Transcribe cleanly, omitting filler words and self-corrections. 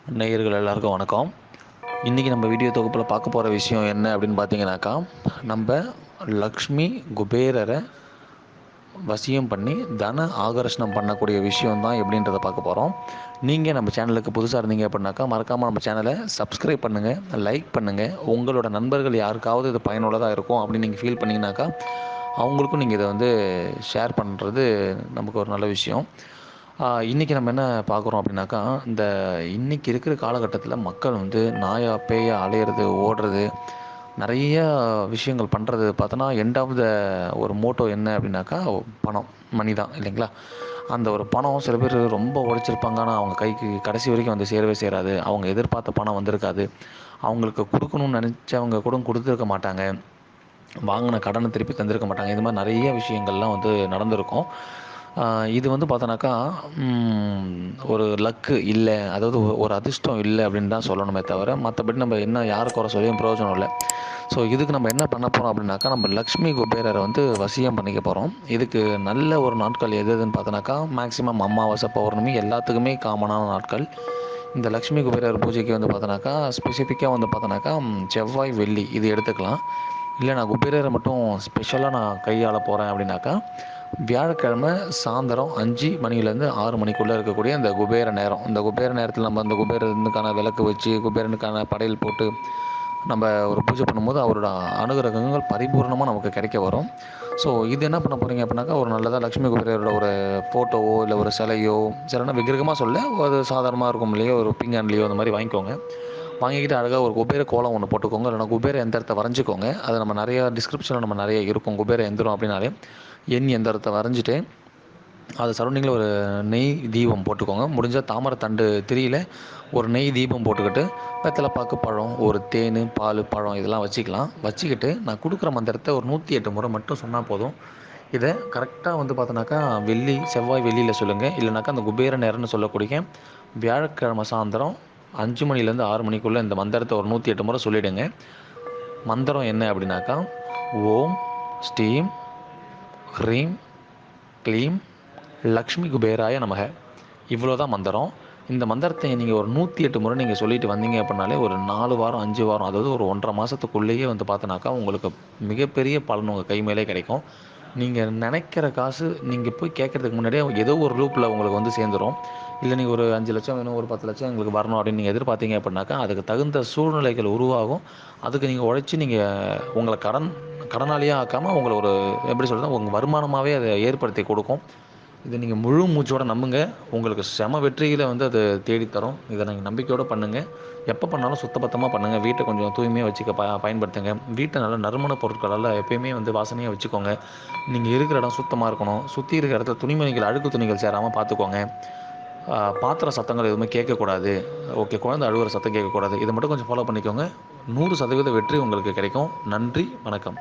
நேயர்கள் எல்லாருக்கும் வணக்கம். இன்றைக்கி நம்ம வீடியோ தொகுப்பில் பார்க்க போகிற விஷயம் என்ன அப்படின்னு பார்த்தீங்கன்னாக்கா, நம்ம லக்ஷ்மி குபேரரை வசியம் பண்ணி தன ஆகர்ஷணம் பண்ணக்கூடிய விஷயம் தான் எப்படின்றத பார்க்க போகிறோம். நீங்கள் நம்ம சேனலுக்கு புதுசாக இருந்தீங்க அப்படின்னாக்கா மறக்காமல் நம்ம சேனலை சப்ஸ்கிரைப் பண்ணுங்கள், லைக் பண்ணுங்கள். உங்களோட நண்பர்கள் யாருக்காவது இது பயனுள்ளதாக இருக்கும் அப்படின்னு நீங்கள் ஃபீல் பண்ணிங்கனாக்கா அவங்களுக்கும் நீங்கள் இதை ஷேர் பண்ணுறது நமக்கு ஒரு நல்ல விஷயம். இன்றைக்கி நம்ம என்ன பார்க்குறோம் அப்படின்னாக்கா, இந்த இன்றைக்கி இருக்கிற காலகட்டத்தில் மக்கள் நாயா பேயா அலையிறது, ஓடுறது, நிறைய விஷயங்கள் பண்ணுறது பார்த்தோன்னா, எண்ட் ஆஃப் த ஒரு மோட்டோ என்ன அப்படின்னாக்கா, பணம், மணி தான் இல்லைங்களா? அந்த ஒரு பணம் சில பேர் ரொம்ப உழைச்சிருப்பாங்க. ஆனால் அவங்க கைக்கு கடைசி வரைக்கும் சேரவே சேராது. அவங்க எதிர்பார்த்த பணம் வந்திருக்காது. அவங்களுக்கு கொடுக்கணும்னு நினச்சவங்க கூட கொடுத்துருக்க மாட்டாங்க. வாங்கின கடனை திருப்பி தந்திருக்க மாட்டாங்க. இது மாதிரி நிறைய விஷயங்கள்லாம் நடந்திருக்கும். இது பார்த்தோன்னாக்கா, ஒரு லக்கு இல்லை, அதாவது ஒரு அதிர்ஷ்டம் இல்லை அப்படின்னு தான் சொல்லணுமே தவிர, மற்றபடி நம்ம என்ன யாரை குறை சொல்லியும் பிரயோஜனம் இல்லை. ஸோ இதுக்கு நம்ம என்ன பண்ண போகிறோம் அப்படின்னாக்கா, நம்ம லக்ஷ்மி குபேரரை வசியம் பண்ணிக்க போகிறோம். இதுக்கு நல்ல ஒரு நாட்கள் எது எதுன்னு பார்த்தோன்னாக்கா, மேக்ஸிமம் அமாவாசை, பௌர்ணமி எல்லாத்துக்குமே காமனான நாட்கள். இந்த லக்ஷ்மி குபேரர் பூஜைக்கு பார்த்தோன்னாக்கா, ஸ்பெசிஃபிக்காக பார்த்தோன்னாக்கா, செவ்வாய், வெள்ளி இது எடுத்துக்கலாம். இல்லை நான் குபேரரை மட்டும் ஸ்பெஷலாக நான் கையாள போகிறேன் அப்படின்னாக்கா, வியாழக்கிழமை சாயந்தரம் 5 மணிலேருந்து 6 மணிக்குள்ளே இருக்கக்கூடிய இந்த குபேர நேரம். இந்த குபேர நேரத்தில் நம்ம அந்த குபேரனுக்கான விளக்கு வச்சு, குபேரனுக்கான படையல் போட்டு நம்ம ஒரு பூஜை பண்ணும்போது அவரோட அனுகிரகங்கள் பரிபூர்ணமாக நமக்கு கிடைக்க வரும். ஸோ இது என்ன பண்ண போகிறீங்க அப்படின்னாக்கா, ஒரு நல்லதாக லக்ஷ்மி குபேரரோட ஒரு ஃபோட்டோவோ இல்லை ஒரு சிலையோ, சிலைனா விக்கிரகமாக சொல்ல, ஒரு சாதாரணமாக இருக்கும் இல்லையோ, ஒரு பிங்கான்லேயோ அந்த மாதிரி வாங்கிக்கோங்க. வாங்கிக்கிட்டு அழகாக ஒரு குபேர கோலம் ஒன்று போட்டுக்கோங்க. இல்லைனா குபேர எந்திரத்தை வரைஞ்சிக்கோங்க. அது நம்ம நிறையா டிஸ்கிரிப்ஷனில் நம்ம நிறைய இருக்கும். குபேர எந்திரம் அப்படின்னாலே எண் எந்திரத்தை வரைஞ்சிட்டு, அது சரௌண்டிங்கில் ஒரு நெய் தீபம் போட்டுக்கோங்க. முடிஞ்சால் தாமரை தண்டு திரியில் ஒரு நெய் தீபம் போட்டுக்கிட்டு, வெத்தலை பாக்கு, பழம், ஒரு தேன், பால், பழம் இதெல்லாம் வச்சுக்கலாம். வச்சுக்கிட்டு நான் கொடுக்குற மந்திரத்தை ஒரு 108 முறை மட்டும் சொன்னால் போதும். இதை கரெக்டாக பார்த்தோன்னாக்கா, வெள்ளி, செவ்வாய், வெள்ளியில் சொல்லுங்கள். இல்லைனாக்கா அந்த குபேர நேரம்னு சொல்லக்கூடிய வியாழக்கிழமை சாயந்தரம் 5 மணிலேருந்து 6 மணிக்குள்ளே இந்த மந்திரத்தை ஒரு 108 முறை சொல்லிவிடுங்க. மந்திரம் என்ன அப்படின்னாக்கா, ஓம் ஸ்ரீம் ஹ்ரீம் க்ளீம் லக்ஷ்மி குபேராய நமக. இவ்வளோ தான் மந்திரம். இந்த மந்திரத்தை நீங்கள் ஒரு 108 முறை நீங்கள் சொல்லிட்டு வந்தீங்க அப்படின்னாலே ஒரு 4 வாரம் 5 வாரம், அதாவது ஒரு 1.5 மாதத்துக்குள்ளேயே பார்த்தோன்னாக்கா உங்களுக்கு மிகப்பெரிய பலன் உங்கள் கை மேலே கிடைக்கும். நீங்கள் நினைக்கிற காசு நீங்கள் போய் கேட்குறதுக்கு முன்னாடியே ஏதோ ஒரு ரூப்பில் உங்களுக்கு சேர்ந்துடும். இல்லை நீங்கள் ஒரு 5 லட்சம் வேணும், ஒரு 10 லட்சம் எங்களுக்கு வரணும் அப்படின்னு நீங்கள் எதிர்பார்த்தீங்க அப்படின்னாக்கா, அதுக்கு தகுந்த சூழ்நிலைகள் உருவாகும். அதுக்கு நீங்கள் உழைச்சி நீங்கள் உங்களை கடனாளியாக ஆக்காமல் உங்களை ஒரு எப்படி சொல்கிறது, உங்கள் வருமானமாகவே அதை ஏற்படுத்தி கொடுக்கும். இதை நீங்கள் முழு மூச்சோடு நம்புங்க. உங்களுக்கு செம வெற்றியில் அது தேடித்தரும். இதை நீங்கள் நம்பிக்கையோடு பண்ணுங்கள். எப்போ பண்ணாலும் சுத்தபத்தமாக பண்ணுங்கள். வீட்டை கொஞ்சம் தூய்மையாக வச்சுக்க பயன்படுத்துங்க. வீட்டை நல்லா நறுமண பொருட்களால் எப்பயுமே வாசனையாக வச்சுக்கோங்க. நீங்கள் இருக்கிற இடம் சுத்தமாக இருக்கணும். சுற்றி இருக்கிற இடத்துல துணிமணிகள், அழுக்கு துணிகள் சேராமல் பார்த்துக்கோங்க. பாத்திர சத்தங்கள் எதுவுமே கேட்கக்கூடாது. ஓகே, குழந்தை அழுகிற சத்தம் கேட்கக்கூடாது. இதை மட்டும் கொஞ்சம் ஃபாலோ பண்ணிக்கோங்க. 100% வெற்றி உங்களுக்கு கிடைக்கும். நன்றி, வணக்கம்.